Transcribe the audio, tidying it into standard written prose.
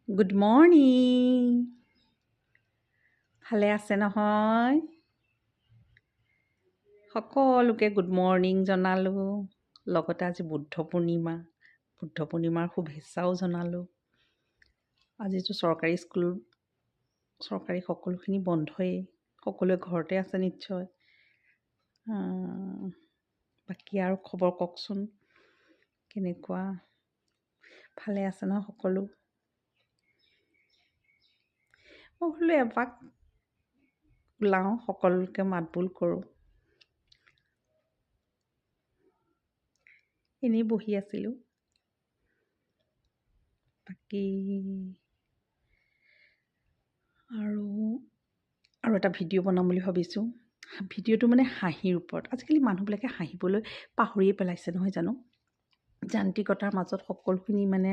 Good morning. ভালে আছে নহয়? সকলোকে গুড মৰ্ণিং জনালোঁ। লগতে আজি বুদ্ধ পূৰ্ণিমাৰ শুভেচ্ছাও জনালোঁ। আজিতো চৰকাৰী স্কুল সকলোখিনি বন্ধই, সকলোৱে ঘৰতে আছে নিশ্চয়। বাকী আৰু খবৰ কওকচোন, কেনেকুৱা? ভালে আছে নহয় সকলো? মই বোলো এপাক ওলাওঁ, সকলোকে মাতবোল কৰোঁ। এনেই বহি আছিলোঁ। বাকী আৰু এটা ভিডিঅ' বনাম বুলি ভাবিছোঁ। ভিডিঅ'টো মানে হাঁহিৰ ওপৰত। আজিকালি মানুহবিলাকে হাঁহিবলৈ পাহৰিয়ে পেলাইছে নহয় জানো? যান্ত্ৰিকতাৰ মাজত সকলোখিনি মানে